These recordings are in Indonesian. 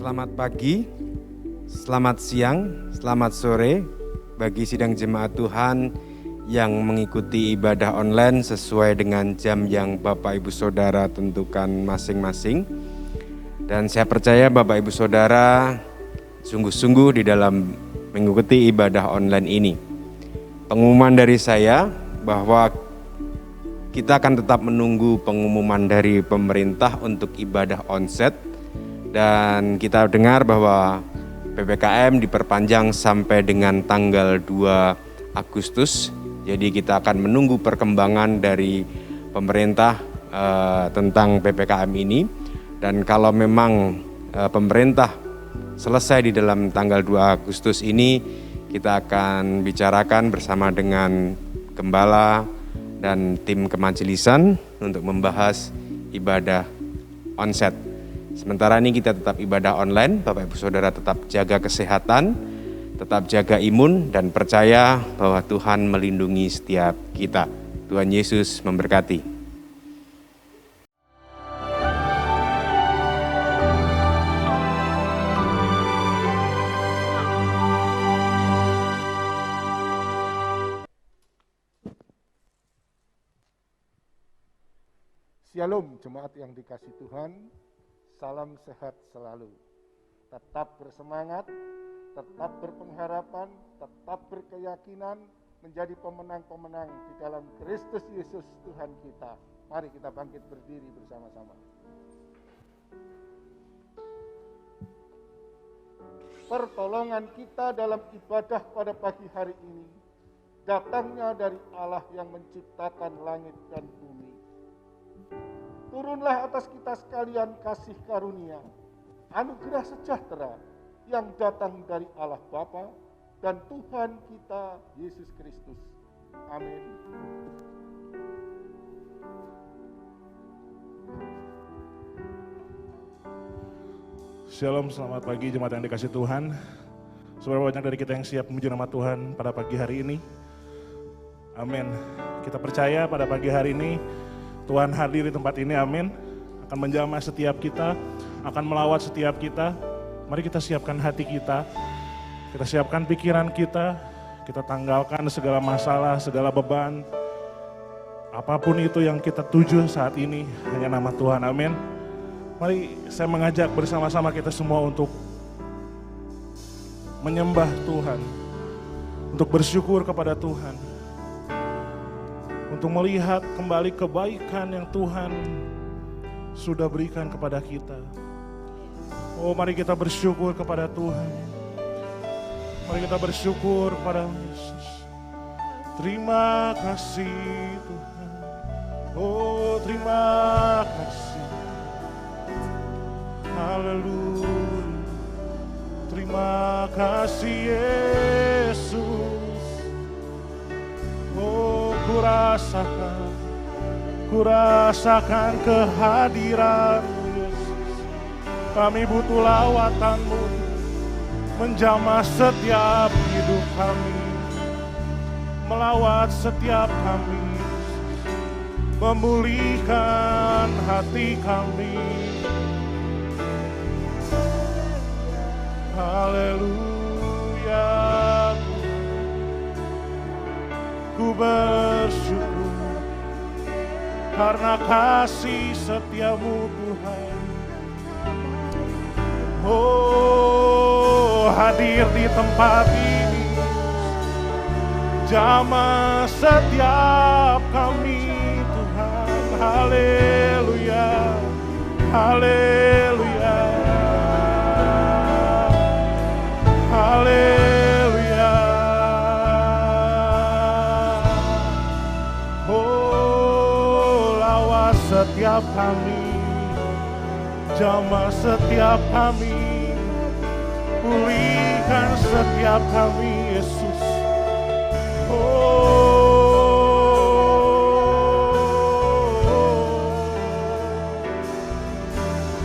Selamat pagi, selamat siang, selamat sore bagi sidang jemaat Tuhan yang mengikuti ibadah online sesuai dengan jam yang Bapak Ibu Saudara tentukan masing-masing. Dan saya percaya Bapak Ibu Saudara sungguh-sungguh di dalam mengikuti ibadah online ini. Pengumuman dari saya bahwa kita akan tetap menunggu pengumuman dari pemerintah untuk ibadah onset. Dan kita dengar bahwa PPKM diperpanjang sampai dengan tanggal 2 Agustus. Jadi kita akan menunggu perkembangan dari pemerintah tentang PPKM ini. Dan kalau memang pemerintah selesai di dalam tanggal 2 Agustus ini, kita akan bicarakan bersama dengan gembala dan tim kemajelisan untuk membahas ibadah onset. Sementara ini kita tetap ibadah online, Bapak Ibu Saudara tetap jaga kesehatan, tetap jaga imun dan percaya bahwa Tuhan melindungi setiap kita. Tuhan Yesus memberkati. Shalom jemaat yang dikasih Tuhan. Salam sehat selalu. Tetap bersemangat, tetap berpengharapan, tetap berkeyakinan menjadi pemenang-pemenang di dalam Kristus Yesus Tuhan kita. Mari kita bangkit berdiri bersama-sama. Pertolongan kita dalam ibadah pada pagi hari ini datangnya dari Allah yang menciptakan langit dan bumi. Turunlah atas kita sekalian kasih karunia, anugerah sejahtera yang datang dari Allah Bapa dan Tuhan kita Yesus Kristus. Amin. Shalom, selamat pagi jemaat yang dikasih Tuhan. Seberapa banyak dari kita yang siap memuji nama Tuhan pada pagi hari ini? Amin. Kita percaya pada pagi hari ini Tuhan hadir di tempat ini, amin. Akan menjamah setiap kita, akan melawat setiap kita. Mari kita siapkan hati kita siapkan pikiran kita tanggalkan segala masalah, segala beban. Apapun itu yang kita tuju saat ini, hanya nama Tuhan, amin. Mari saya mengajak bersama-sama kita semua untuk menyembah Tuhan, untuk bersyukur kepada Tuhan, untuk melihat kembali kebaikan yang Tuhan sudah berikan kepada kita. Oh, mari kita bersyukur kepada Tuhan. Mari kita bersyukur kepada Yesus. Terima kasih Tuhan. Oh, terima kasih. Haleluya. Terima kasih Yesus. Oh, kurasakan kehadiran Yesus. Kami butuh lawatan-Mu menjamah setiap hidup kami, melawat setiap kami, memulihkan hati kami. Haleluya. Ku bersyukur karena kasih setia-Mu Tuhan. Oh, hadir di tempat ini, jamah setiap kami Tuhan. Haleluya, haleluya, haleluya. Setiap kami, jamah setiap kami, pulihkan setiap kami Yesus.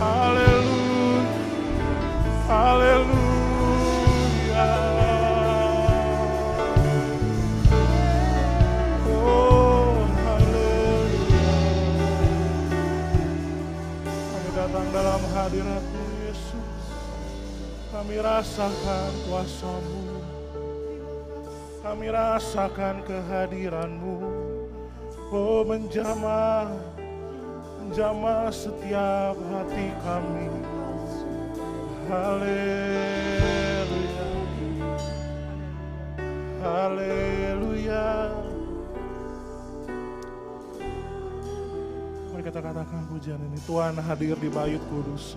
Haleluya, haleluya. Datang dalam hadirat-Mu Yesus. Kami rasakan kuasa-Mu, kami rasakan kehadiran-Mu. Oh, menjamah setiap hati kami. Haleluya, haleluya. Mari kita katakan pujian ini. Tuhan hadir di bait kudus.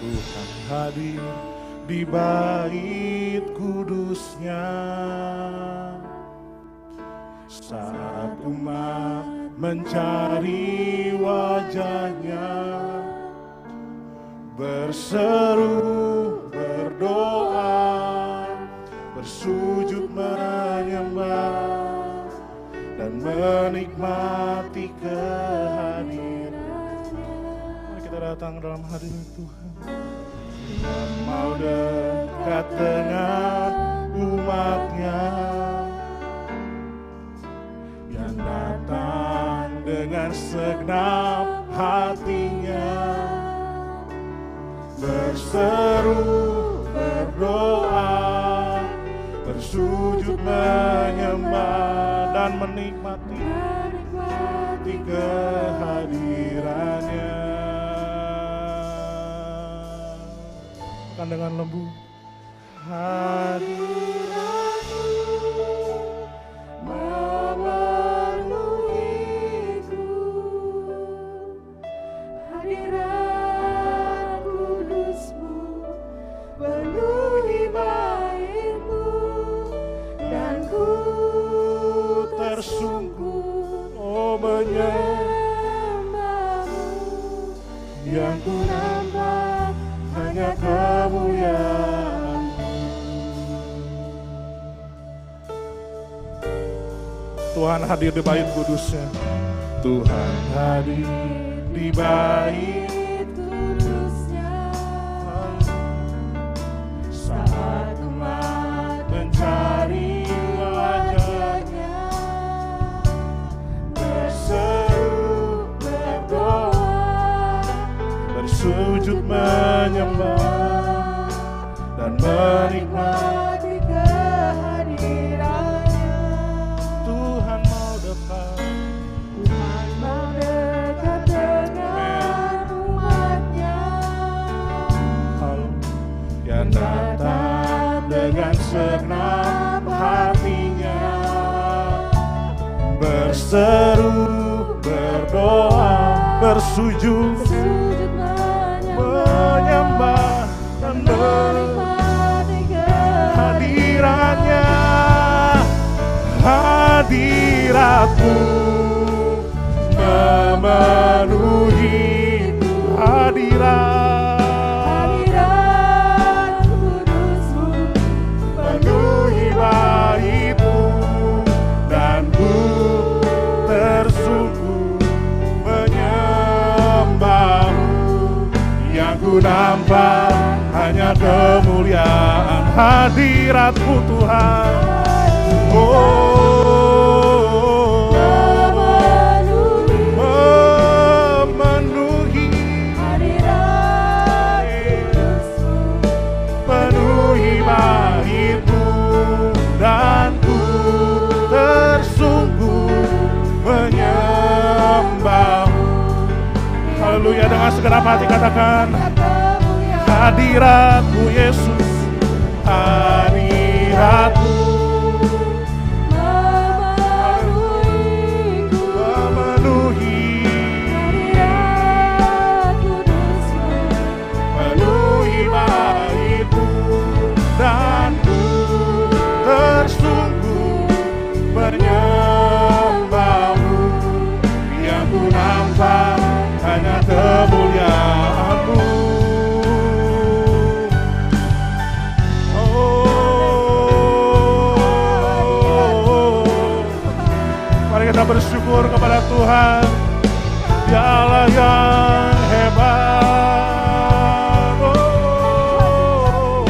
Tuhan hadir di bait kudusnya. Saat umat mencari wajahnya, berseru, berdoa, bersujud menyembah, dan menikmati kehadiran. Mari kita datang dalam hadirat Tuhan. Tuhan mau dekat dengan umatnya yang datang dengan segenap hatinya, berseru, berdoa, bersujud menyembah, dan menikmati kehadirannya. Bukan dengan lembu. Hadirat-Mu memenuhiku, hadirat kudus-Mu penuhi bait-Mu, dan ku tersungkur, oh menyembah-Mu, yang ku nampak hanya kemuliaan. Tuhan hadir di bait kudusnya. Tuhan hadir di bait kudusnya. Saat umat mencari wajahnya, berseru, berdoa, bersujud menyembah, dan menikmati kehadirannya. Tuhan mau dekat, Tuhan mau dekat dengan umatnya, yang datang dengan segenap hatinya, berseru, berdoa, bersujud, menyembah, dan menikmati kehadirannya. Hadirat-Mu memenuhi, hadirat kudus-Mu penuhi bait-Mu, dan ku tersungkur menyembah-Mu, yang ku nampak hanya kemuliaan. Hadirat-Mu Tuhan, oh, memenuhi hadirat kudus-Mu penuhi bait-Mu, dan ku tersungkur menyembah-Mu. Haleluya, dengan segenap hati katakan, hadirat-Mu Yesus, hadirat-Mu memenuhi hadirat kudus-Mu penuhi bait-Mu, dan ku tersungkur menyembah-Mu, yang ku nampak hanya kemuliaan-Mu. Mari kita bersyukur kepada Tuhan, Dia Allah yang hebat. Oh,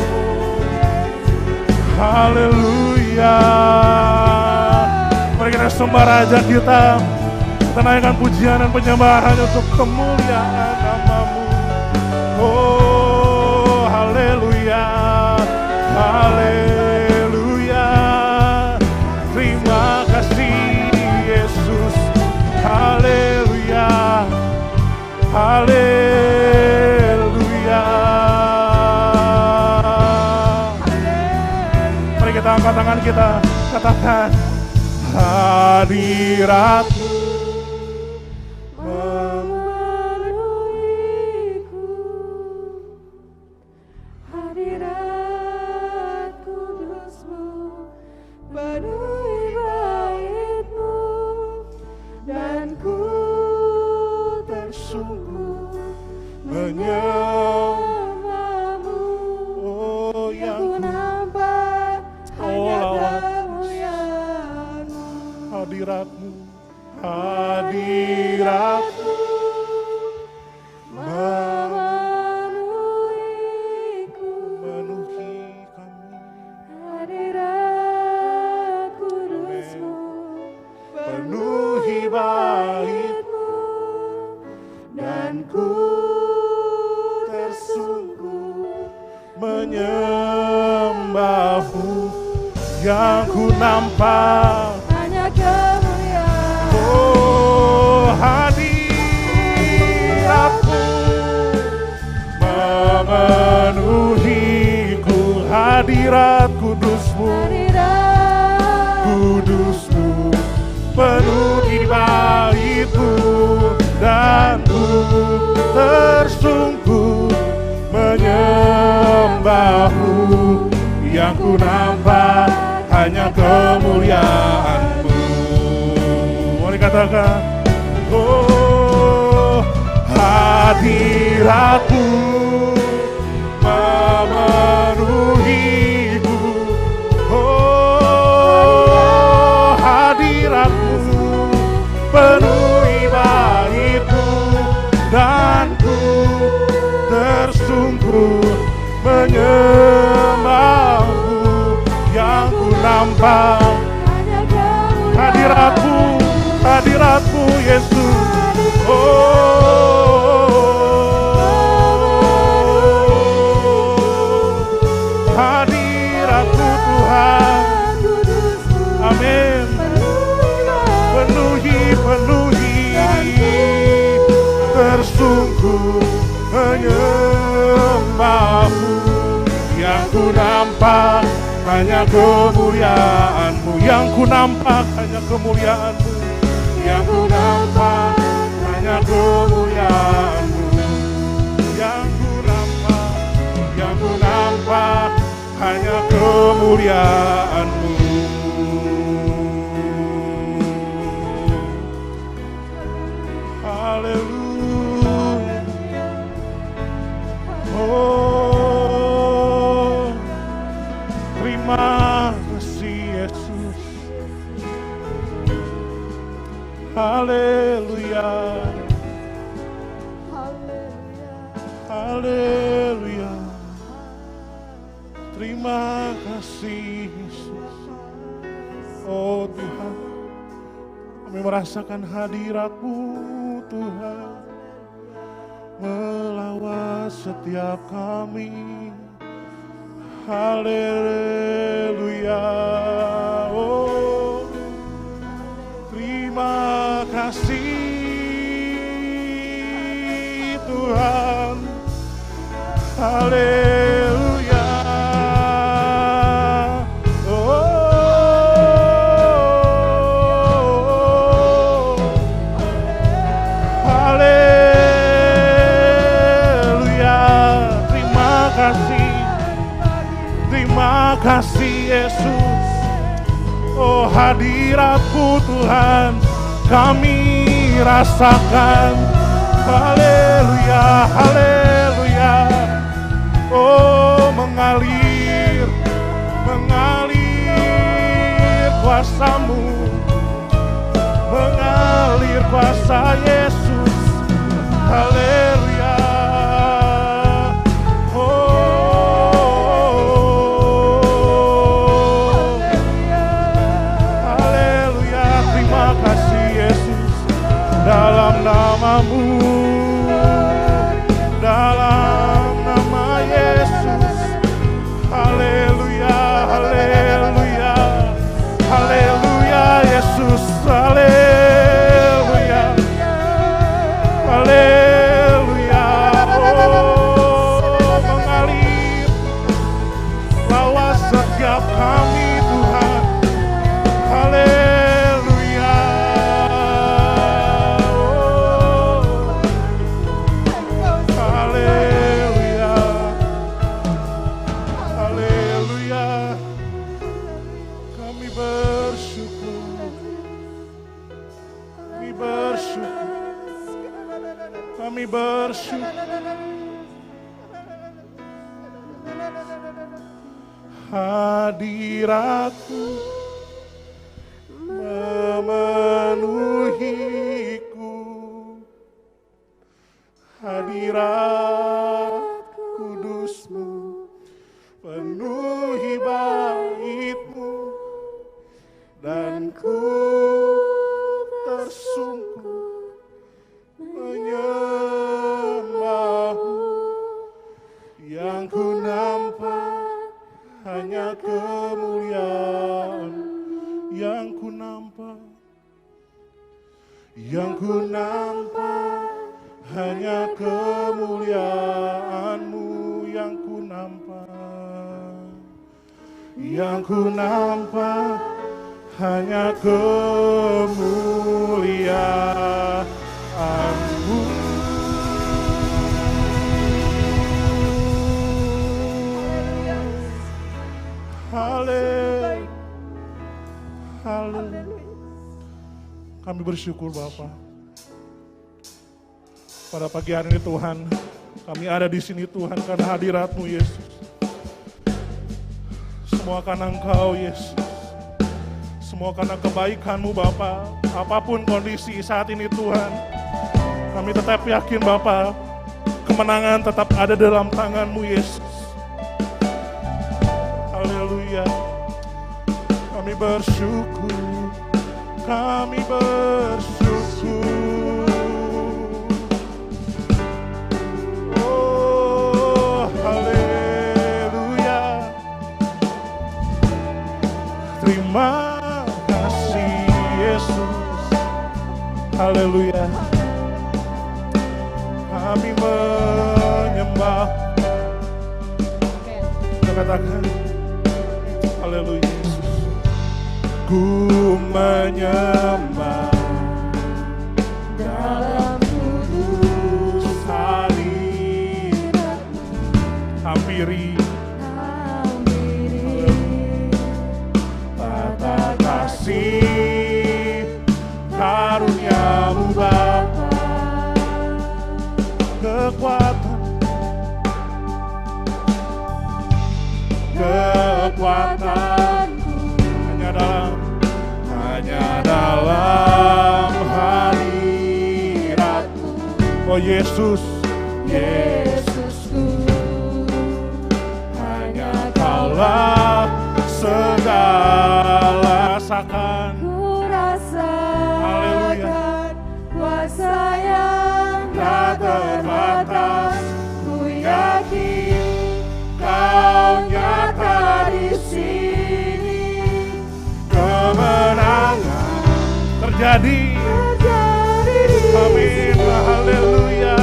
haleluya. Mari kita sembah Raja kita, kita naikkan pujian dan penyembahan untuk kemuliaan nama-Mu. Oh, Haleluya. Mari kita angkat tangan kita, katakan hadirat-Mu memenuhiku, hadirat kudus-Mu penuhi bait-Mu, dan ku tersungkur menyembah-Mu. Oh, Yang ku nampak hanya kemuliaan-Mu. hadirat-Mu, hadirat-Mu Memenuhiku, memenuhi kami, hadirat kudus-Mu penuhi bait-Mu, dan ku tersungkur menyembah-Mu. Yang ku nampak hanya kemuliaan. oh hadirat-Mu memenuhiku, hadirat kudus-Mu, Hadirat kudus-Mu penuhi bait-Mu, dan ku tersungkur menyembah-Mu. Yang ku nampak hanya kemuliaan-Mu. Mari katakan oh hadirat-Mu memenuhiku, oh hadirat-Mu penuhi bait-Mu, dan ku tersungkur menyembah-Mu. Yang ku nampak hanya kemuliaan. hadirat-Mu, hadirat-Mu Yesus. Hadirat-Mu Tuhan. Kudus-Mu Amin. penuhi Penuhi tersungkur menyembah-Mu. Yang ku nampak hanya kemuliaan-Mu, yang ku nampak hanya kemuliaan-Mu, yang ku nampak hanya kemuliaan-Mu, yang ku nampak hanya kemuliaan-Mu. Haleluya. Oh, terima kasih Yesus. Haleluya. Haleluya. Terima kasih Yesus. Oh Tuhan, kami merasakan hadirat-Mu Tuhan, melawat setiap kami. Haleluya. Oh, terima kasih Tuhan. Haleluya. Oh, haleluya. Terima kasih Yesus. Oh hadirat-Mu Tuhan kami rasakan. Haleluya, haleluya. Oh mengalir kuasa-Mu, mengalir kuasa Yesus. Haleluya. Dalam nama-Mu, dalam nama Yesus. Haleluya, haleluya, haleluya Yesus. Haleluya, Hadiratmu memenuhiku, hadirat kudusmu penuhi baitmu, dan ku tersungkur menyembahmu. Yang ku nampak hanya kemuliaan, yang ku nampak hanya kemuliaanmu, yang ku nampak hanya kemuliaanmu. Haleluya. Kami bersyukur Bapa. Pada pagi hari ini Tuhan, kami ada di sini Tuhan karena hadirat-Mu Yesus. Semua karena Engkau Yesus. Semua karena kebaikan-Mu Bapa. Apapun kondisi saat ini Tuhan, kami tetap yakin Bapa, kemenangan tetap ada dalam tangan-Mu Yesus. Haleluya. Kami bersyukur, kami bersyukur. Oh, haleluya. Terima kasih Yesus. Haleluya. Kami menyembah. Kita katakan, haleluya Yesus. Ku menyembah dalam kudus hadirat-Mu. Hampiri tata kasih karunia-Mu Bapa. Kekuatan hanya dalam hadirat-Mu. Oh Yesus, Yesusku, hanya Kaulah segala rasakan. Ku rasakan kuasa yang tak terbatas. Ku yakin Kau nyata di sini. Kemenangan terjadi. Amin. Haleluya.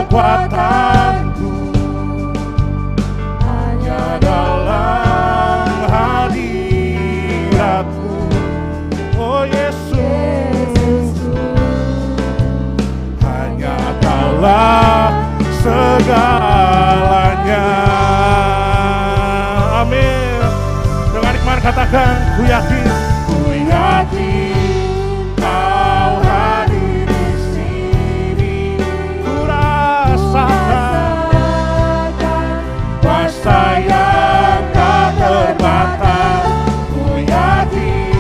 Kekuatanku hanya dalam hadirat-Mu. Oh Yesus, hanya Kaulah segalanya. Amin. Dengan iman katakan, ku yakin Kau hadir di sini. Ku rasakan kuasa yang tak terbatas. Ku yakin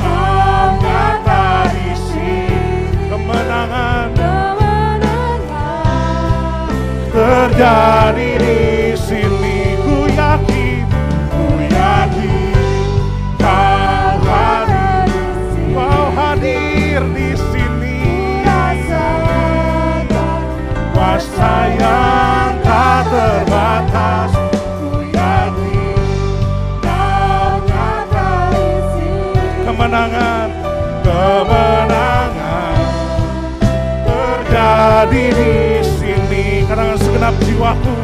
Kau nyata di sini. Kemenangan terjadi di sini. Ku yakin Kau hadir kemenangan, kemenangan terjadi di sini. Karena segenap jiwaku,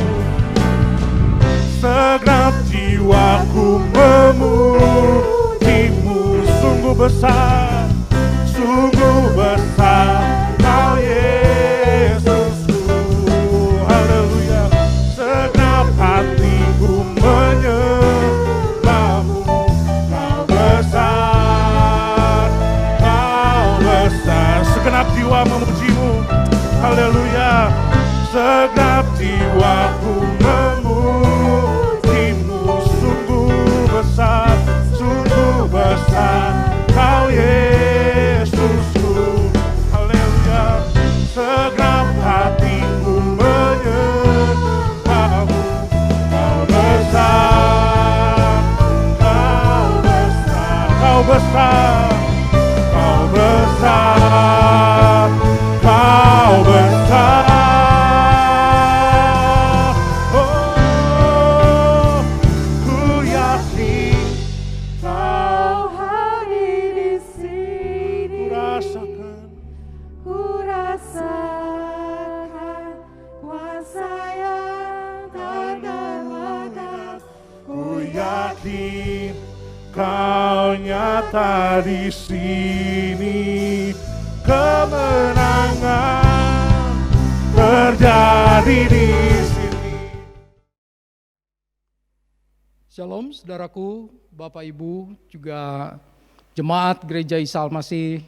segenap jiwaku memujimu. Sungguh besar, sungguh besar Kau Yesusku. Haleluya. Segenap hatiku menyembahmu. Kau besar, Kau besar. Segenap jiwa memujimu. Haleluya. Segenap jiwaku memujimu. Sungguh besar, sungguh besar Kau Yesusku. Haleluya. Segenap hatiku menyembahmu. Kau besar, Kau besar, Kau besar, Kau besar, Kau besar. Oh, ku yakin Kau hadir di sini. ku rasakan Ku rasakan kuasa yang tak terbatas. Ku yakin Kau nyata di sini. Kemenangan terjadi di sini. Shalom saudaraku, Bapak Ibu, juga jemaat Gereja Isa Al-Masih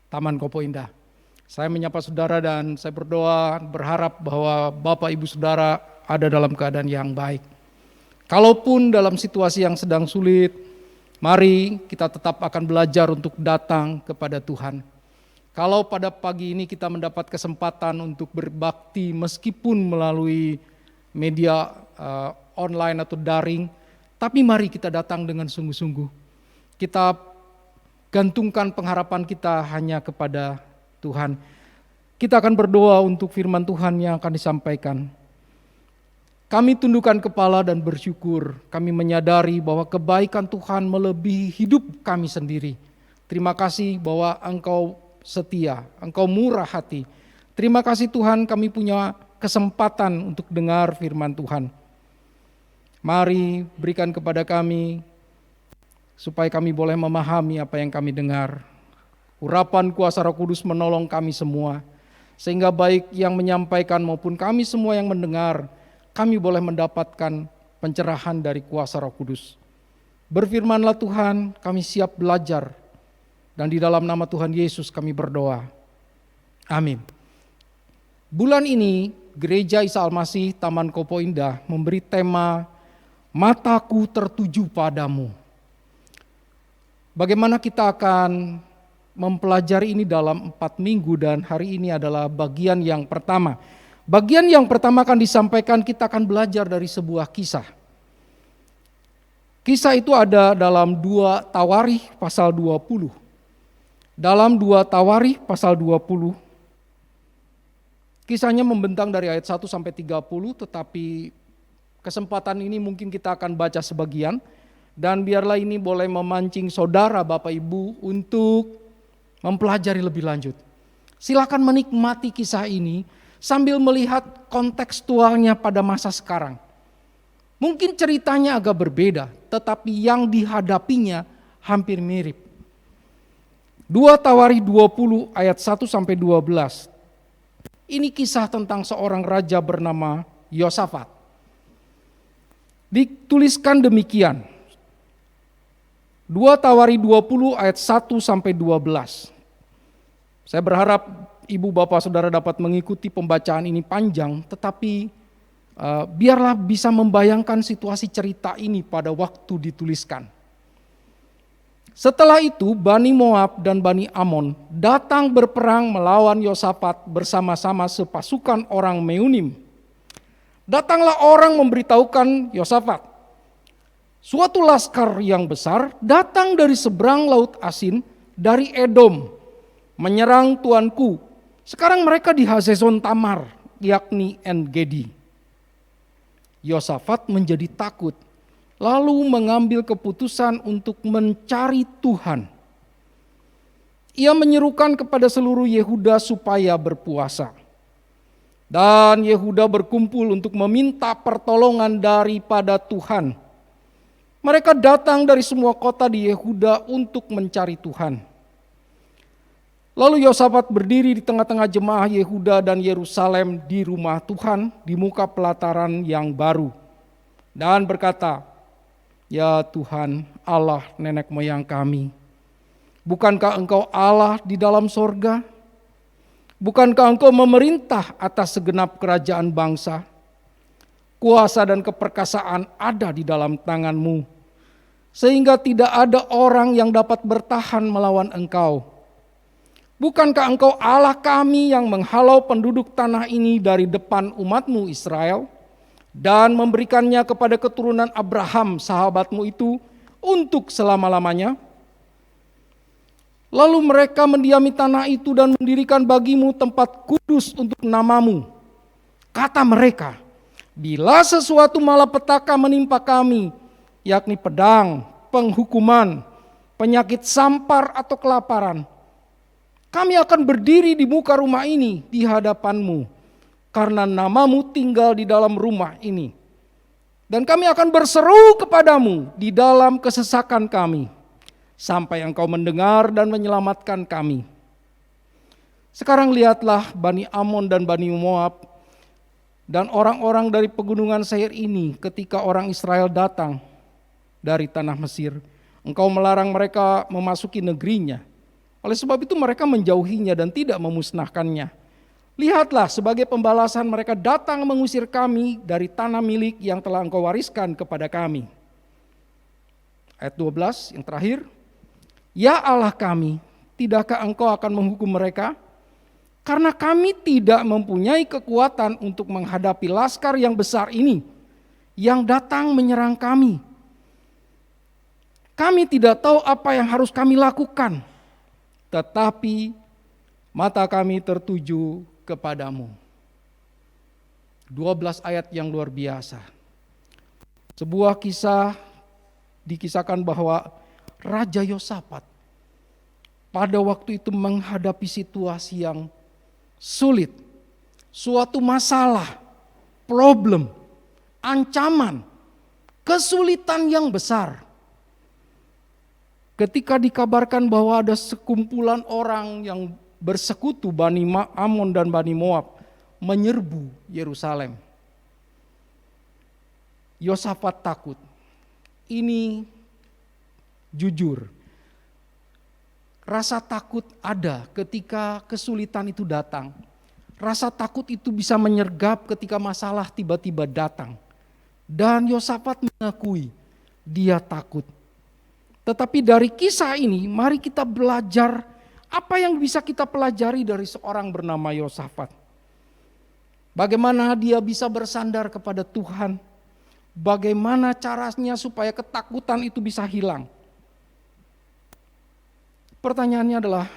Taman Kopo Indah. Saya menyapa saudara dan saya berdoa berharap bahwa Bapak Ibu saudara ada dalam keadaan yang baik. Kalaupun dalam situasi yang sedang sulit, mari kita tetap akan belajar untuk datang kepada Tuhan. Kalau pada pagi ini kita mendapat kesempatan untuk berbakti meskipun melalui media online atau daring, tapi mari kita datang dengan sungguh-sungguh. Kita gantungkan pengharapan kita hanya kepada Tuhan. Kita akan berdoa untuk firman Tuhan yang akan disampaikan. Kami tundukkan kepala dan bersyukur. Kami menyadari bahwa kebaikan Tuhan melebihi hidup kami sendiri. Terima kasih bahwa Engkau setia, Engkau murah hati. Terima kasih Tuhan, kami punya kesempatan untuk dengar firman Tuhan. Mari berikan kepada kami supaya kami boleh memahami apa yang kami dengar. Urapan kuasa Roh Kudus menolong kami semua, sehingga baik yang menyampaikan maupun kami semua yang mendengar, kami boleh mendapatkan pencerahan dari kuasa Roh Kudus. Berfirmanlah Tuhan, kami siap belajar, dan di dalam nama Tuhan Yesus kami berdoa. Amin. Bulan ini Gereja Isa Al-Masih Taman Kopo Indah memberi tema Mataku Tertuju Padamu. Bagaimana kita akan mempelajari ini dalam 4 minggu dan hari ini adalah bagian yang pertama. Bagian yang pertama akan disampaikan, kita akan belajar dari sebuah kisah. Kisah itu ada dalam 2 Tawarikh pasal 20. Dalam 2 Tawarikh pasal 20, kisahnya membentang dari ayat 1 sampai 30, tetapi kesempatan ini mungkin kita akan baca sebagian, dan biarlah ini boleh memancing saudara Bapak Ibu untuk mempelajari lebih lanjut. Silakan menikmati kisah ini sambil melihat kontekstualnya pada masa sekarang. Mungkin ceritanya agak berbeda, tetapi yang dihadapinya hampir mirip. 2 Tawarikh 20 ayat 1 sampai 12. Ini kisah tentang seorang raja bernama Yosafat. Dituliskan demikian. 2 Tawarikh 20 ayat 1 sampai 12. Saya berharap ibu bapak saudara dapat mengikuti pembacaan ini panjang, tetapi biarlah bisa membayangkan situasi cerita ini pada waktu dituliskan. Setelah itu Bani Moab dan Bani Amon datang berperang melawan Yosafat bersama-sama sepasukan orang Meunim. Datanglah orang memberitahukan Yosafat, suatu laskar yang besar datang dari seberang laut Asin, dari Edom, menyerang tuanku. Sekarang mereka di Hazezon Tamar, yakni En-Gedi. Yosafat menjadi takut, lalu mengambil keputusan untuk mencari Tuhan. ia menyerukan kepada seluruh Yehuda supaya berpuasa. Dan Yehuda berkumpul untuk meminta pertolongan daripada Tuhan. Mereka datang dari semua kota di Yehuda untuk mencari Tuhan. Lalu Yosafat berdiri di tengah-tengah jemaah Yehuda dan Yerusalem di rumah Tuhan di muka pelataran yang baru. Dan berkata, "Ya Tuhan, Allah nenek moyang kami, bukankah Engkau Allah di dalam sorga? Bukankah Engkau memerintah atas segenap kerajaan bangsa? Kuasa dan keperkasaan ada di dalam tangan-Mu, sehingga tidak ada orang yang dapat bertahan melawan Engkau. Bukankah Engkau Allah kami yang menghalau penduduk tanah ini dari depan umat-Mu Israel dan memberikannya kepada keturunan Abraham sahabat-Mu itu untuk selama-lamanya? Lalu mereka mendiami tanah itu dan mendirikan bagimu tempat kudus untuk namamu. Kata mereka, bila sesuatu malapetaka menimpa kami, yakni pedang, penghukuman, penyakit sampar atau kelaparan, kami akan berdiri di muka rumah ini di hadapanmu, karena namamu tinggal di dalam rumah ini. Dan kami akan berseru kepadamu di dalam kesesakan kami, sampai Engkau mendengar dan menyelamatkan kami. Sekarang lihatlah Bani Amon dan Bani Moab dan orang-orang dari pegunungan Seir ini ketika orang Israel datang dari tanah Mesir. Engkau melarang mereka memasuki negerinya. Oleh sebab itu mereka menjauhinya dan tidak memusnahkannya. Lihatlah, sebagai pembalasan mereka datang mengusir kami dari tanah milik yang telah Engkau wariskan kepada kami." Ayat 12 yang terakhir. "Ya Allah kami, tidakkah Engkau akan menghukum mereka? Karena kami tidak mempunyai kekuatan untuk menghadapi laskar yang besar ini yang datang menyerang kami. Kami tidak tahu apa yang harus kami lakukan, tetapi mata kami tertuju kepadamu." 12 ayat yang luar biasa. Sebuah kisah dikisahkan bahwa Raja Yosafat pada waktu itu menghadapi situasi yang sulit, suatu masalah, problem, ancaman, kesulitan yang besar. Ketika dikabarkan bahwa ada sekumpulan orang yang bersekutu Bani Amon dan Bani Moab menyerbu Yerusalem, Yosafat takut. Ini jujur, rasa takut ada ketika kesulitan itu datang. Rasa takut itu bisa menyergap ketika masalah tiba-tiba datang. Dan Yosafat mengakui dia takut. Tetapi dari kisah ini, mari kita belajar apa yang bisa kita pelajari dari seorang bernama Yosafat. Bagaimana dia bisa bersandar kepada Tuhan. Bagaimana caranya supaya ketakutan itu bisa hilang. Pertanyaannya adalah,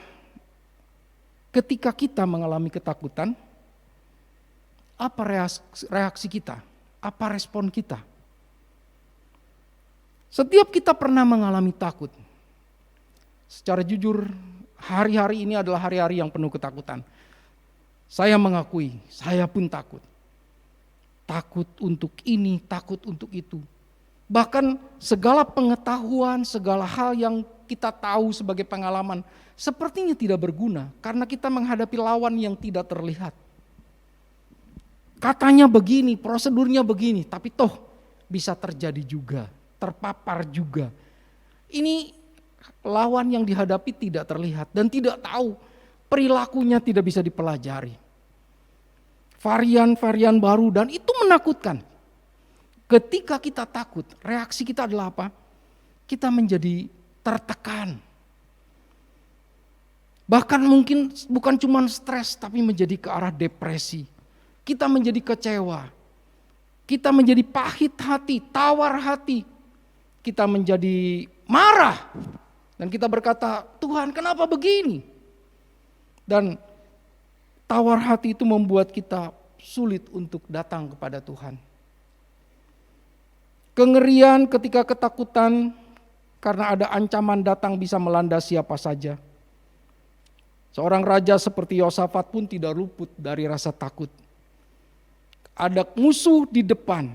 ketika kita mengalami ketakutan, apa reaksi kita? Apa respon kita? Setiap kita pernah mengalami takut. Secara jujur, hari-hari ini adalah hari-hari yang penuh ketakutan. Saya mengakui, saya pun takut. Takut untuk ini, takut untuk itu. Bahkan segala pengetahuan, segala hal yang kita tahu sebagai pengalaman, sepertinya tidak berguna karena kita menghadapi lawan yang tidak terlihat. Katanya begini, prosedurnya begini, tapi toh bisa terjadi juga, terpapar juga. Ini lawan yang dihadapi tidak terlihat dan tidak tahu, perilakunya tidak bisa dipelajari. Varian-varian baru dan itu menakutkan. Ketika kita takut, reaksi kita adalah apa? Kita menjadi tertekan. Bahkan mungkin bukan cuma stres tapi menjadi ke arah depresi. Kita menjadi kecewa. Kita menjadi pahit hati, tawar hati. Kita menjadi marah. Dan kita berkata, Tuhan kenapa begini? Dan tawar hati itu membuat kita sulit untuk datang kepada Tuhan. Kengerian ketika ketakutan karena ada ancaman datang bisa melanda siapa saja. Seorang raja seperti Yosafat pun tidak luput dari rasa takut. Ada musuh di depan.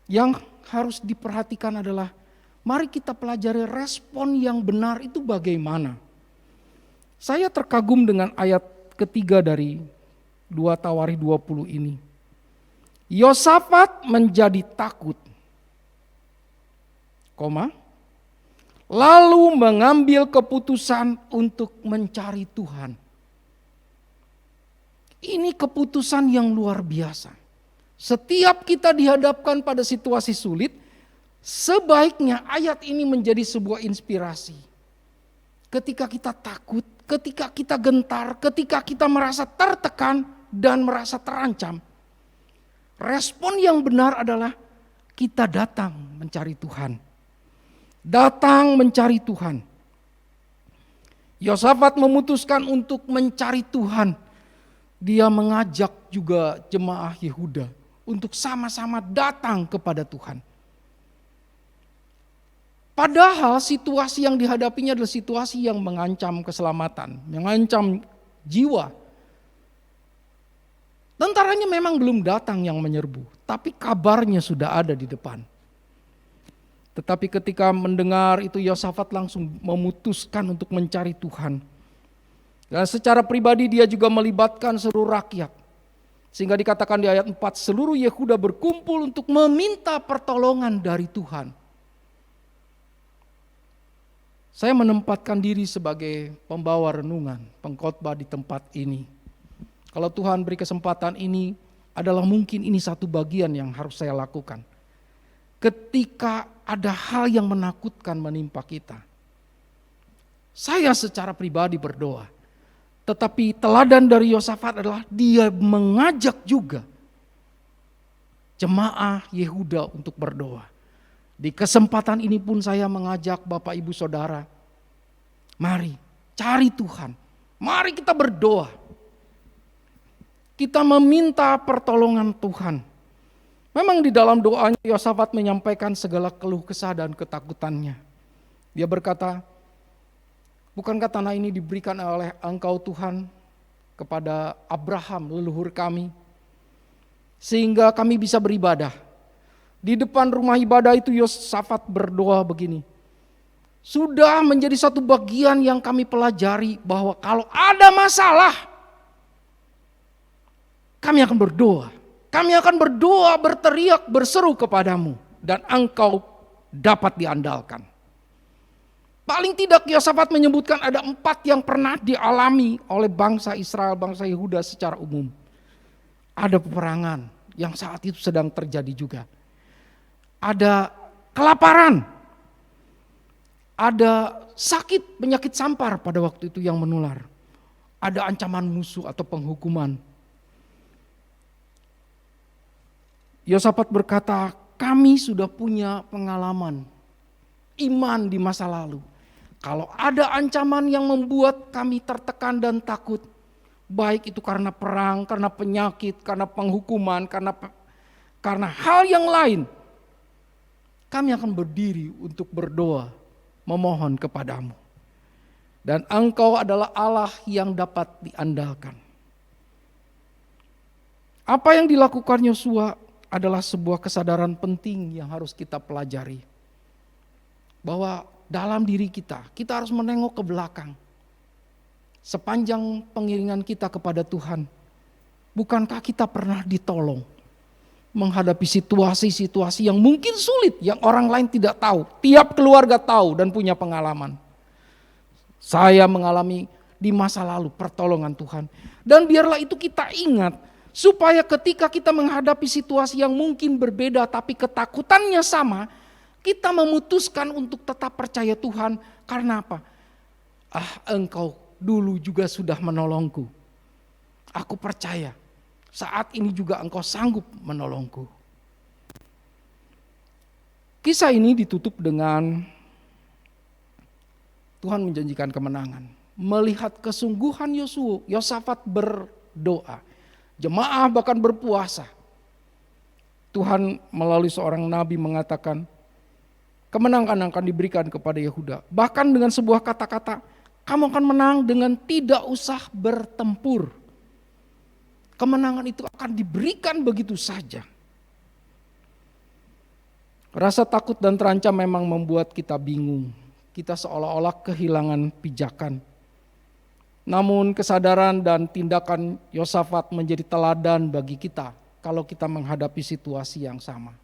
Yang harus diperhatikan adalah mari kita pelajari respon yang benar itu bagaimana. Saya terkagum dengan ayat ketiga dari 2 Tawarikh 20 ini. Yosafat menjadi takut, lalu mengambil keputusan untuk mencari Tuhan. Ini keputusan yang luar biasa. Setiap kita dihadapkan pada situasi sulit, sebaiknya ayat ini menjadi sebuah inspirasi. Ketika kita takut, ketika kita gentar, ketika kita merasa tertekan dan merasa terancam, respon yang benar adalah kita datang mencari Tuhan. Datang mencari Tuhan. Yosafat memutuskan untuk mencari Tuhan. Dia mengajak juga jemaah Yehuda untuk sama-sama datang kepada Tuhan. Padahal situasi yang dihadapinya adalah situasi yang mengancam keselamatan, mengancam jiwa. Tentaranya memang belum datang yang menyerbu, tapi kabarnya sudah ada di depan. Tetapi ketika mendengar itu, Yosafat langsung memutuskan untuk mencari Tuhan. Dan secara pribadi dia juga melibatkan seluruh rakyat. Sehingga dikatakan di ayat 4, seluruh Yehuda berkumpul untuk meminta pertolongan dari Tuhan. Saya menempatkan diri sebagai pembawa renungan, pengkhotbah di tempat ini. Kalau Tuhan beri kesempatan ini, adalah mungkin ini satu bagian yang harus saya lakukan. Ketika ada hal yang menakutkan menimpa kita, saya secara pribadi berdoa. Tetapi teladan dari Yosafat adalah dia mengajak juga jemaah Yehuda untuk berdoa. Di kesempatan ini pun saya mengajak Bapak Ibu Saudara, mari cari Tuhan, mari kita berdoa. Kita meminta pertolongan Tuhan. Memang di dalam doanya Yosafat menyampaikan segala keluh kesah dan ketakutannya. Dia berkata, bukankah tanah ini diberikan oleh Engkau Tuhan kepada Abraham leluhur kami, sehingga kami bisa beribadah. Di depan rumah ibadah itu Yosafat berdoa begini, sudah menjadi satu bagian yang kami pelajari bahwa kalau ada masalah, kami akan berdoa. Kami akan berdoa, berteriak, berseru kepadamu, dan Engkau dapat diandalkan. Paling tidak Yosafat menyebutkan ada 4 yang pernah dialami oleh bangsa Israel, bangsa Yehuda secara umum. Ada peperangan yang saat itu sedang terjadi juga. Ada kelaparan. Ada sakit, penyakit sampar pada waktu itu yang menular. Ada ancaman musuh atau penghukuman. Yosafat berkata, kami sudah punya pengalaman iman di masa lalu. Kalau ada ancaman yang membuat kami tertekan dan takut, baik itu karena perang, karena penyakit, karena penghukuman, karena hal yang lain, kami akan berdiri untuk berdoa, memohon kepadamu. Dan Engkau adalah Allah yang dapat diandalkan. Apa yang dilakukan Yosua adalah sebuah kesadaran penting yang harus kita pelajari. Bahwa dalam diri kita harus menengok ke belakang. Sepanjang pengiringan kita kepada Tuhan, bukankah kita pernah ditolong menghadapi situasi-situasi yang mungkin sulit, yang orang lain tidak tahu. Tiap keluarga tahu dan punya pengalaman. Saya mengalami di masa lalu pertolongan Tuhan. Dan biarlah itu kita ingat, supaya ketika kita menghadapi situasi yang mungkin berbeda tapi ketakutannya sama, kita memutuskan untuk tetap percaya Tuhan. Karena apa? Engkau dulu juga sudah menolongku. Aku percaya saat ini juga Engkau sanggup menolongku. Kisah ini ditutup dengan Tuhan menjanjikan kemenangan. Melihat kesungguhan Yosafat berdoa. Jemaah bahkan berpuasa. Tuhan melalui seorang nabi mengatakan, kemenangan akan diberikan kepada Yehuda. Bahkan dengan sebuah kata-kata, Kamu akan menang dengan tidak usah bertempur. Kemenangan itu akan diberikan begitu saja. Rasa takut dan terancam memang membuat kita bingung. Kita seolah-olah kehilangan pijakan. Namun kesadaran dan tindakan Yosafat menjadi teladan bagi kita kalau kita menghadapi situasi yang sama.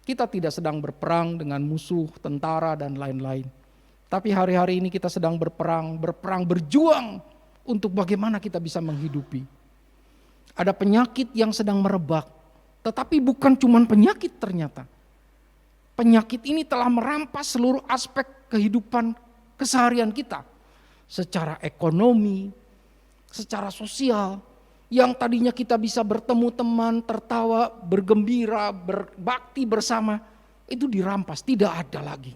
Kita tidak sedang berperang dengan musuh, tentara, dan lain-lain. Tapi hari-hari ini kita sedang berperang berjuang untuk bagaimana kita bisa menghidupi. Ada penyakit yang sedang merebak, tetapi bukan cuma penyakit ternyata. Penyakit ini telah merampas seluruh aspek kehidupan keseharian kita. Secara ekonomi, secara sosial, yang tadinya kita bisa bertemu teman, tertawa, bergembira, berbakti bersama, itu dirampas, tidak ada lagi.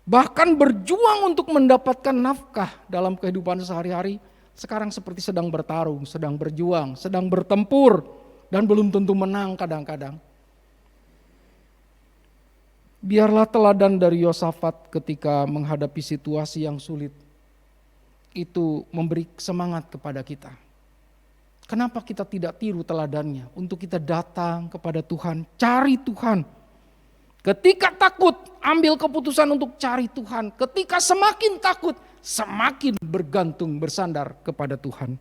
Bahkan berjuang untuk mendapatkan nafkah dalam kehidupan sehari-hari, sekarang seperti sedang bertarung, sedang berjuang, sedang bertempur, dan belum tentu menang kadang-kadang. Biarlah teladan dari Yosafat ketika menghadapi situasi yang sulit, itu memberi semangat kepada kita. Kenapa kita tidak tiru teladannya untuk kita datang kepada Tuhan, cari Tuhan. Ketika takut, ambil keputusan untuk cari Tuhan. Ketika semakin takut, semakin bergantung bersandar kepada Tuhan.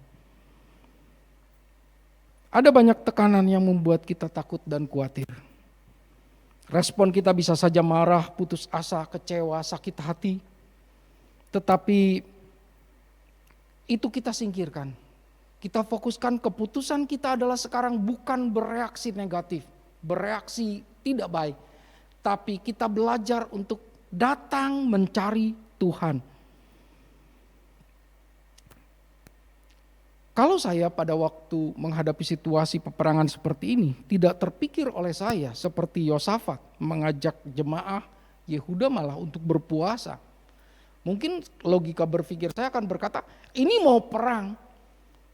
Ada banyak tekanan yang membuat kita takut dan khawatir. Respon kita bisa saja marah, putus asa, kecewa, sakit hati. Tetapi itu kita singkirkan. Kita fokuskan keputusan kita adalah sekarang bukan bereaksi negatif, bereaksi tidak baik. Tapi kita belajar untuk datang mencari Tuhan. Kalau saya pada waktu menghadapi situasi peperangan seperti ini, tidak terpikir oleh saya seperti Yosafat mengajak jemaah Yehuda malah untuk berpuasa. Mungkin logika berpikir saya akan berkata, ini mau perang,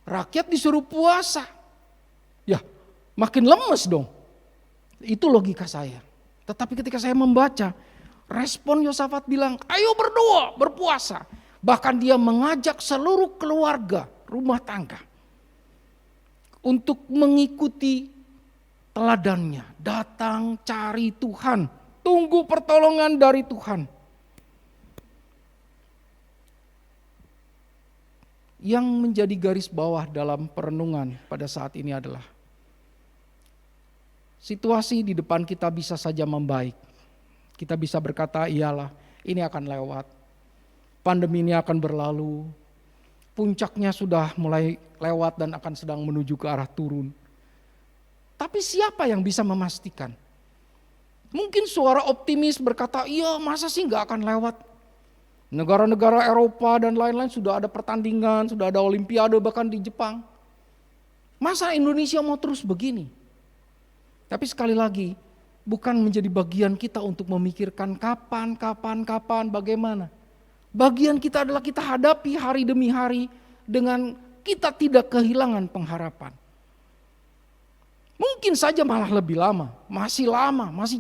rakyat disuruh puasa. Ya, makin lemes dong. Itu logika saya. Tetapi ketika saya membaca, respon Yosafat bilang, ayo berdoa, berpuasa. Bahkan dia mengajak seluruh keluarga, rumah tangga, untuk mengikuti teladannya. Datang cari Tuhan, tunggu pertolongan dari Tuhan. Yang menjadi garis bawah dalam perenungan pada saat ini adalah situasi di depan kita bisa saja membaik. Kita bisa berkata, iyalah ini akan lewat. Pandemi ini akan berlalu. Puncaknya sudah mulai lewat dan akan sedang menuju ke arah turun. Tapi siapa yang bisa memastikan? Mungkin suara optimis berkata, iya masa sih gak akan lewat. Negara-negara Eropa dan lain-lain sudah ada pertandingan, sudah ada olimpiade bahkan di Jepang. Masa Indonesia mau terus begini? Tapi sekali lagi, bukan menjadi bagian kita untuk memikirkan kapan, bagaimana. Bagian kita adalah kita hadapi hari demi hari dengan kita tidak kehilangan pengharapan. Mungkin saja malah lebih lama, masih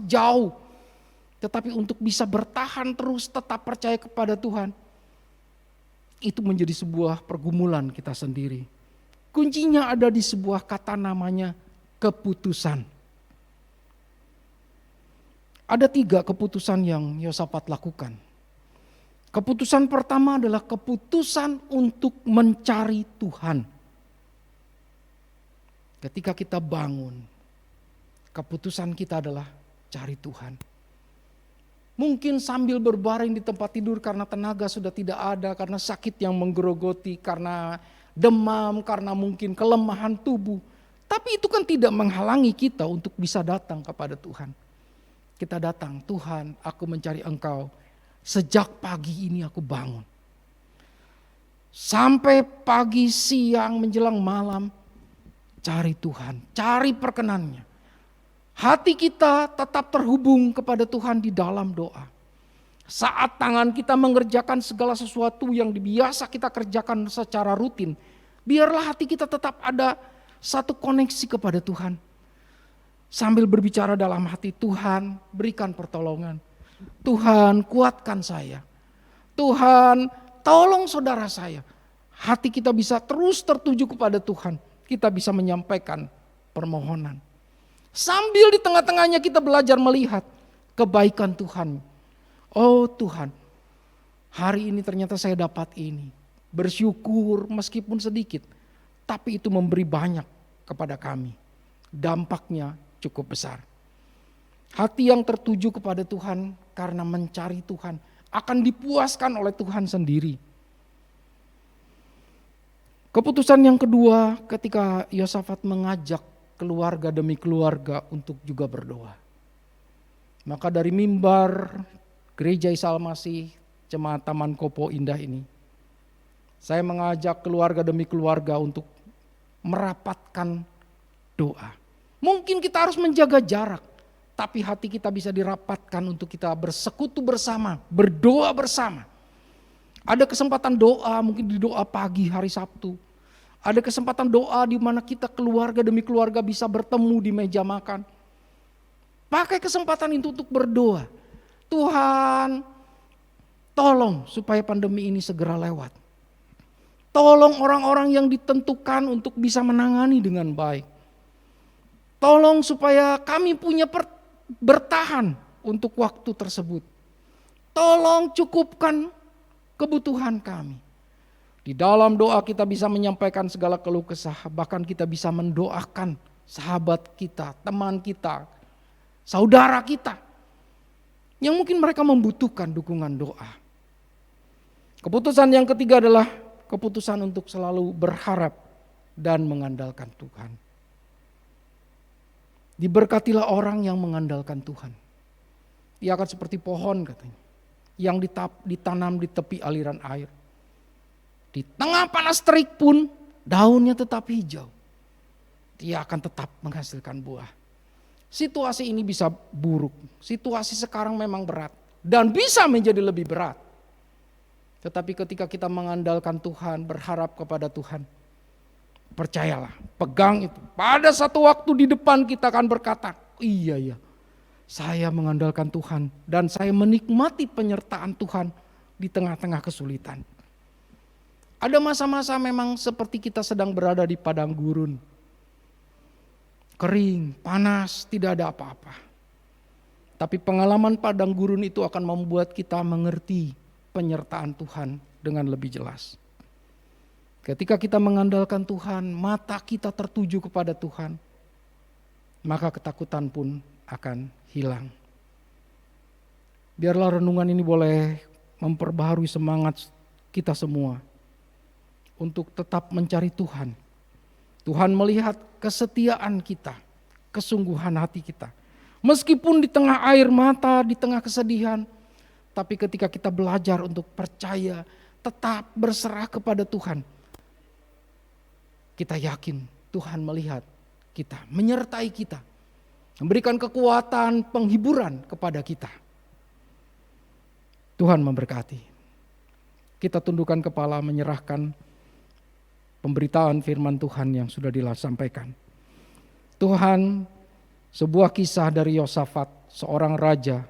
jauh. Tetapi untuk bisa bertahan terus tetap percaya kepada Tuhan, itu menjadi sebuah pergumulan kita sendiri. Kuncinya ada di sebuah kata namanya keputusan. Ada 3 keputusan yang Yosafat lakukan. Keputusan pertama adalah keputusan untuk mencari Tuhan. Ketika kita bangun, keputusan kita adalah cari Tuhan. Mungkin sambil berbaring di tempat tidur karena tenaga sudah tidak ada, karena sakit yang menggerogoti, karena demam, karena mungkin kelemahan tubuh. Tapi itu kan tidak menghalangi kita untuk bisa datang kepada Tuhan. Kita datang, Tuhan aku mencari Engkau. Sejak pagi ini aku bangun. Sampai pagi, siang, menjelang malam. Cari Tuhan, cari perkenannya. Hati kita tetap terhubung kepada Tuhan di dalam doa. Saat tangan kita mengerjakan segala sesuatu yang biasa kita kerjakan secara rutin. Biarlah hati kita tetap ada satu koneksi kepada Tuhan. Sambil berbicara dalam hati, Tuhan berikan pertolongan. Tuhan kuatkan saya. Tuhan, tolong saudara saya. Hati kita bisa terus tertuju kepada Tuhan. Kita bisa menyampaikan permohonan. Sambil di tengah-tengahnya kita belajar melihat kebaikan Tuhan. Oh Tuhan, hari ini ternyata saya dapat ini. Bersyukur meskipun sedikit. Tapi itu memberi banyak kepada kami. Dampaknya cukup besar. Hati yang tertuju kepada Tuhan karena mencari Tuhan akan dipuaskan oleh Tuhan sendiri. Keputusan yang kedua ketika Yosafat mengajak keluarga demi keluarga untuk juga berdoa. Maka dari mimbar Gereja Isa Al-Masih Jemaat Taman Kopo Indah ini, saya mengajak keluarga demi keluarga untuk merapatkan doa. Mungkin kita harus menjaga jarak, tapi hati kita bisa dirapatkan untuk kita bersekutu bersama, berdoa bersama. Ada kesempatan doa, mungkin di doa pagi hari Sabtu. Ada kesempatan doa di mana kita keluarga demi keluarga bisa bertemu di meja makan. Pakai kesempatan itu untuk berdoa. Tuhan, tolong supaya pandemi ini segera lewat. Tolong orang-orang yang ditentukan untuk bisa menangani dengan baik. Tolong supaya kami punya bertahan untuk waktu tersebut. Tolong cukupkan kebutuhan kami. Di dalam doa kita bisa menyampaikan segala keluh kesah, bahkan kita bisa mendoakan sahabat kita, teman kita, saudara kita, yang mungkin mereka membutuhkan dukungan doa. Keputusan yang ketiga adalah keputusan untuk selalu berharap dan mengandalkan Tuhan. Diberkatilah orang yang mengandalkan Tuhan. Ia akan seperti pohon katanya, yang ditanam di tepi aliran air. Di tengah panas terik pun daunnya tetap hijau. Dia akan tetap menghasilkan buah. Situasi ini bisa buruk. Situasi sekarang memang berat. Dan bisa menjadi lebih berat. Tetapi ketika kita mengandalkan Tuhan, berharap kepada Tuhan, percayalah, pegang itu. Pada satu waktu di depan kita akan berkata, iya, saya mengandalkan Tuhan. Dan saya menikmati penyertaan Tuhan di tengah-tengah kesulitan. Ada masa-masa memang seperti kita sedang berada di padang gurun. Kering, panas, tidak ada apa-apa. Tapi pengalaman padang gurun itu akan membuat kita mengerti penyertaan Tuhan dengan lebih jelas. Ketika kita mengandalkan Tuhan, mata kita tertuju kepada Tuhan, maka ketakutan pun akan hilang. Biarlah renungan ini boleh memperbaharui semangat kita semua untuk tetap mencari Tuhan. Tuhan melihat kesetiaan kita, kesungguhan hati kita. Meskipun di tengah air mata, di tengah kesedihan, tapi ketika kita belajar untuk percaya, tetap berserah kepada Tuhan, kita yakin Tuhan melihat kita, menyertai kita, memberikan kekuatan, penghiburan kepada kita. Tuhan memberkati. Kita tundukkan kepala menyerahkan pemberitaan firman Tuhan yang sudah disampaikan. Tuhan, sebuah kisah dari Yosafat, seorang raja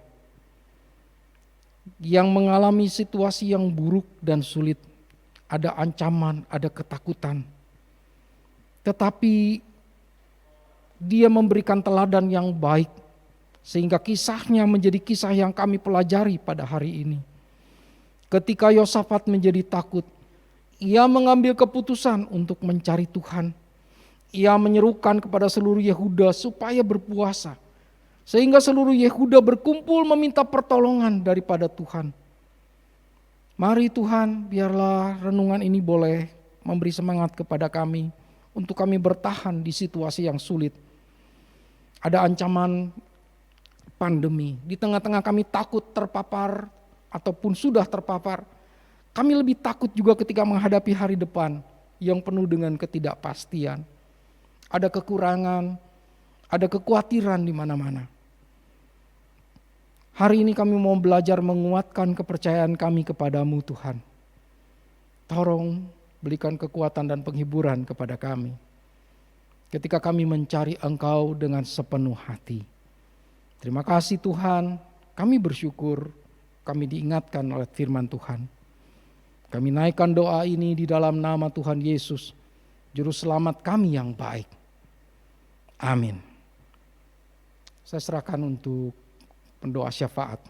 yang mengalami situasi yang buruk dan sulit. Ada ancaman, ada ketakutan. Tetapi dia memberikan teladan yang baik, sehingga kisahnya menjadi kisah yang kami pelajari pada hari ini. Ketika Yosafat menjadi takut, ia mengambil keputusan untuk mencari Tuhan. Ia menyerukan kepada seluruh Yehuda supaya berpuasa. Sehingga seluruh Yehuda berkumpul meminta pertolongan daripada Tuhan. Mari Tuhan, biarlah renungan ini boleh memberi semangat kepada kami untuk kami bertahan di situasi yang sulit. Ada ancaman pandemi. Di tengah-tengah kami takut terpapar ataupun sudah terpapar. Kami lebih takut juga ketika menghadapi hari depan yang penuh dengan ketidakpastian. Ada kekurangan, ada kekhawatiran di mana-mana. Hari ini kami mau belajar menguatkan kepercayaan kami kepadamu Tuhan. Tolong berikan kekuatan dan penghiburan kepada kami. Ketika kami mencari Engkau dengan sepenuh hati. Terima kasih Tuhan, kami bersyukur, kami diingatkan oleh firman Tuhan. Kami naikkan doa ini di dalam nama Tuhan Yesus, Juru Selamat kami yang baik. Amin. Saya serahkan untuk pendoa syafaat.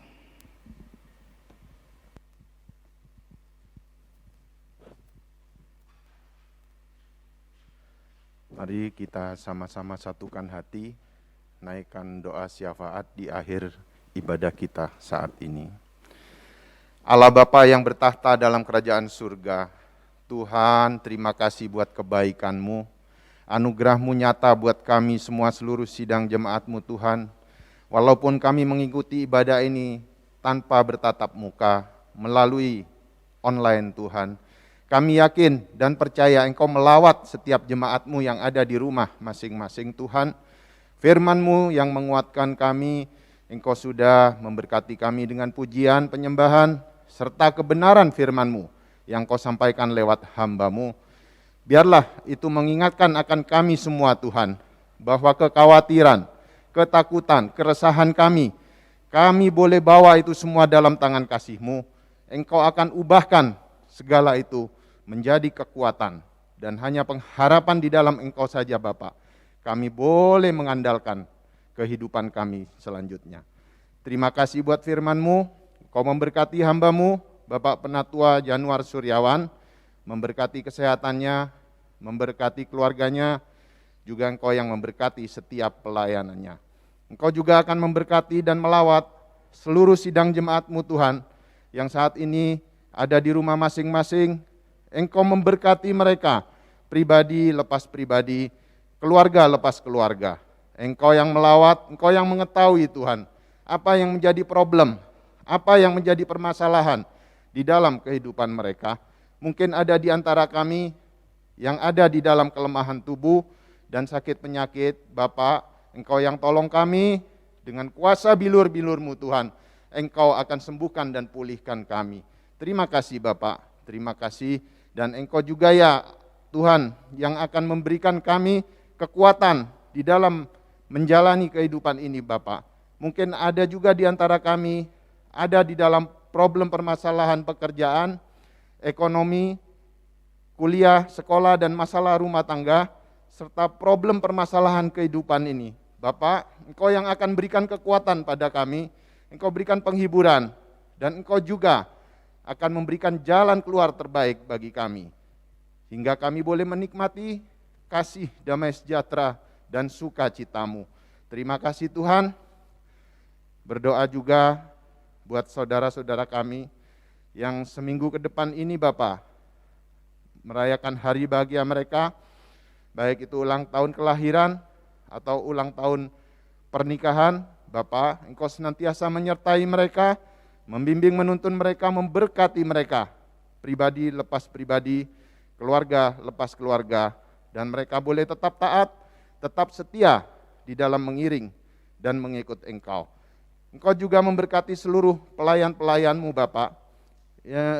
Mari kita sama-sama satukan hati, naikkan doa syafaat di akhir ibadah kita saat ini. Allah Bapa yang bertahta dalam kerajaan surga, Tuhan terima kasih buat kebaikan-Mu, anugerah-Mu nyata buat kami semua seluruh sidang jemaat-Mu Tuhan. Walaupun kami mengikuti ibadah ini tanpa bertatap muka, melalui online Tuhan, kami yakin dan percaya Engkau melawat setiap jemaat-Mu yang ada di rumah masing-masing Tuhan. Firman-Mu yang menguatkan kami, Engkau sudah memberkati kami dengan pujian, penyembahan, serta kebenaran firman-Mu yang Kau sampaikan lewat hamba-Mu. Biarlah itu mengingatkan akan kami semua Tuhan, bahwa kekhawatiran, ketakutan, keresahan kami boleh bawa itu semua dalam tangan kasih-Mu. Engkau akan ubahkan segala itu menjadi kekuatan, dan hanya pengharapan di dalam Engkau saja Bapa. Kami boleh mengandalkan kehidupan kami selanjutnya. Terima kasih buat firman-Mu. Kau memberkati hamba-Mu, Bapak Penatua Januar Suryawan, memberkati kesehatannya, memberkati keluarganya, juga Engkau yang memberkati setiap pelayanannya. Engkau juga akan memberkati dan melawat seluruh sidang jemaat-Mu Tuhan, yang saat ini ada di rumah masing-masing. Engkau memberkati mereka, pribadi lepas pribadi, keluarga lepas keluarga. Engkau yang melawat, Engkau yang mengetahui Tuhan, apa yang menjadi problem, apa yang menjadi permasalahan di dalam kehidupan mereka. Mungkin ada di antara kami yang ada di dalam kelemahan tubuh dan sakit penyakit. Bapa, Engkau yang tolong kami dengan kuasa bilur-bilur-Mu Tuhan. Engkau akan sembuhkan dan pulihkan kami. Terima kasih Bapak, terima kasih. Dan Engkau juga ya Tuhan yang akan memberikan kami kekuatan di dalam menjalani kehidupan ini Bapak. Mungkin ada juga di antara kami, ada di dalam problem permasalahan pekerjaan, ekonomi, kuliah, sekolah, dan masalah rumah tangga, serta problem permasalahan kehidupan ini. Bapak, Engkau yang akan berikan kekuatan pada kami, Engkau berikan penghiburan, dan Engkau juga akan memberikan jalan keluar terbaik bagi kami, hingga kami boleh menikmati kasih, damai sejahtera, dan sukacita-Mu. Terima kasih Tuhan. Berdoa juga buat saudara-saudara kami yang seminggu ke depan ini Bapak merayakan hari bahagia mereka, baik itu ulang tahun kelahiran atau ulang tahun pernikahan. Bapak, Engkau senantiasa menyertai mereka, membimbing menuntun mereka, memberkati mereka, pribadi lepas pribadi, keluarga lepas keluarga, dan mereka boleh tetap taat, tetap setia di dalam mengiring dan mengikut Engkau. Engkau juga memberkati seluruh pelayan-pelayan-Mu Bapak,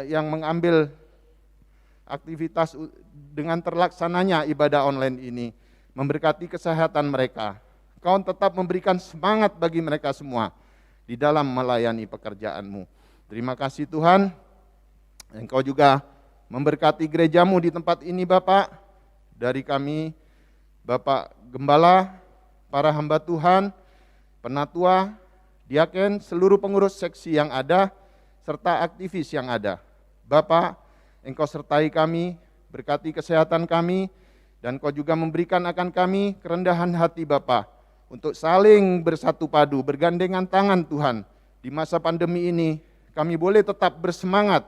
yang mengambil aktivitas dengan terlaksananya ibadah online ini, memberkati kesehatan mereka. Engkau tetap memberikan semangat bagi mereka semua di dalam melayani pekerjaan-Mu. Terima kasih Tuhan. Engkau juga memberkati gereja-Mu di tempat ini Bapak, dari kami Bapak Gembala, para hamba Tuhan, penatua, diaken, seluruh pengurus seksi yang ada, serta aktivis yang ada. Bapak, Engkau sertai kami, berkati kesehatan kami, dan Kau juga memberikan akan kami kerendahan hati Bapak, untuk saling bersatu padu, bergandengan tangan Tuhan. Di masa pandemi ini, kami boleh tetap bersemangat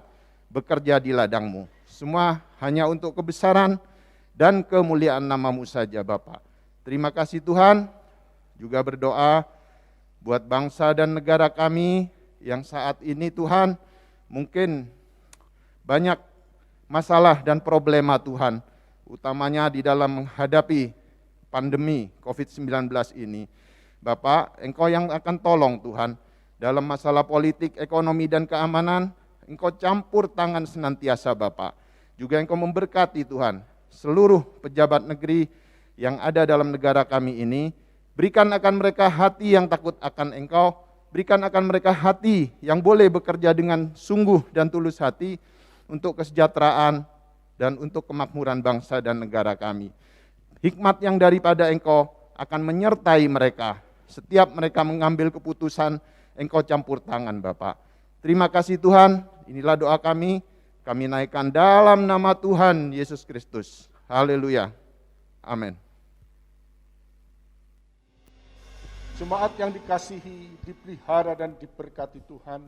bekerja di ladang-Mu. Semua hanya untuk kebesaran dan kemuliaan nama-Mu saja Bapak. Terima kasih Tuhan. Juga berdoa buat bangsa dan negara kami yang saat ini Tuhan mungkin banyak masalah dan problema Tuhan, utamanya di dalam menghadapi pandemi COVID-19 ini. Bapak, Engkau yang akan tolong Tuhan dalam masalah politik, ekonomi, dan keamanan. Engkau campur tangan senantiasa Bapak. Juga Engkau memberkati Tuhan seluruh pejabat negeri yang ada dalam negara kami ini. Berikan akan mereka hati yang takut akan Engkau, berikan akan mereka hati yang boleh bekerja dengan sungguh dan tulus hati, untuk kesejahteraan, dan untuk kemakmuran bangsa dan negara kami. Hikmat yang daripada Engkau akan menyertai mereka. Setiap mereka mengambil keputusan, Engkau campur tangan Bapak. Terima kasih Tuhan, inilah doa kami naikkan dalam nama Tuhan Yesus Kristus. Haleluya. Amin. Jemaat yang dikasihi, dipelihara dan diberkati Tuhan,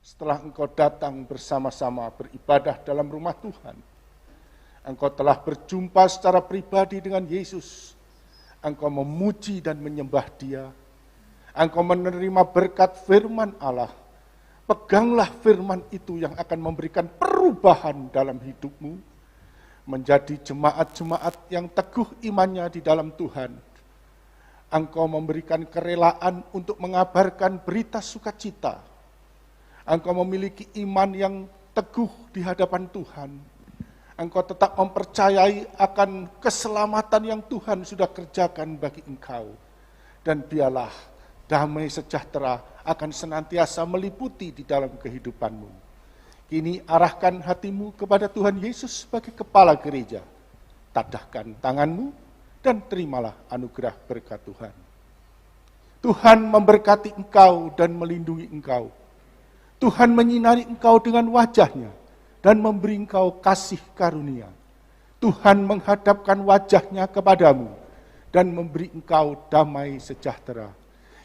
setelah engkau datang bersama-sama beribadah dalam rumah Tuhan, engkau telah berjumpa secara pribadi dengan Yesus, engkau memuji dan menyembah Dia, engkau menerima berkat firman Allah. Peganglah firman itu yang akan memberikan perubahan dalam hidupmu, menjadi jemaat-jemaat yang teguh imannya di dalam Tuhan. Engkau memberikan kerelaan untuk mengabarkan berita sukacita. Engkau memiliki iman yang teguh di hadapan Tuhan. Engkau tetap mempercayai akan keselamatan yang Tuhan sudah kerjakan bagi engkau. Dan biarlah damai sejahtera akan senantiasa meliputi di dalam kehidupanmu. Kini arahkan hatimu kepada Tuhan Yesus sebagai kepala gereja. Tadahkan tanganmu dan terimalah anugerah berkat Tuhan. Tuhan memberkati engkau dan melindungi engkau. Tuhan menyinari engkau dengan wajah-Nya dan memberi engkau kasih karunia. Tuhan menghadapkan wajah-Nya kepadamu dan memberi engkau damai sejahtera.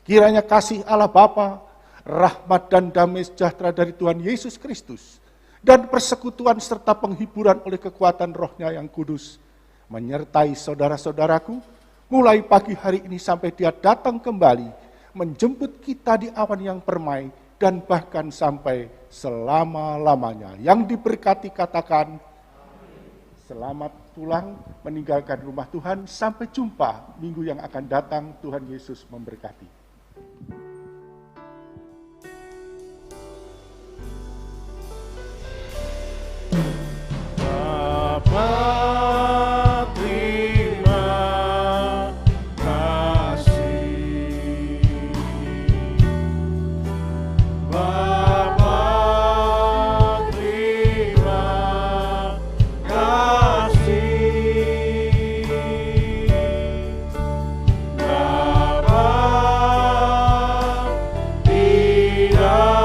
Kiranya kasih Allah Bapa, rahmat dan damai sejahtera dari Tuhan Yesus Kristus, dan persekutuan serta penghiburan oleh kekuatan Roh-Nya yang kudus, menyertai saudara-saudaraku, mulai pagi hari ini sampai Dia datang kembali, menjemput kita di awan yang permai, dan bahkan sampai selama-lamanya. Yang diberkati katakan, selamat pulang meninggalkan rumah Tuhan, sampai jumpa minggu yang akan datang. Tuhan Yesus memberkati. Bapa, tidak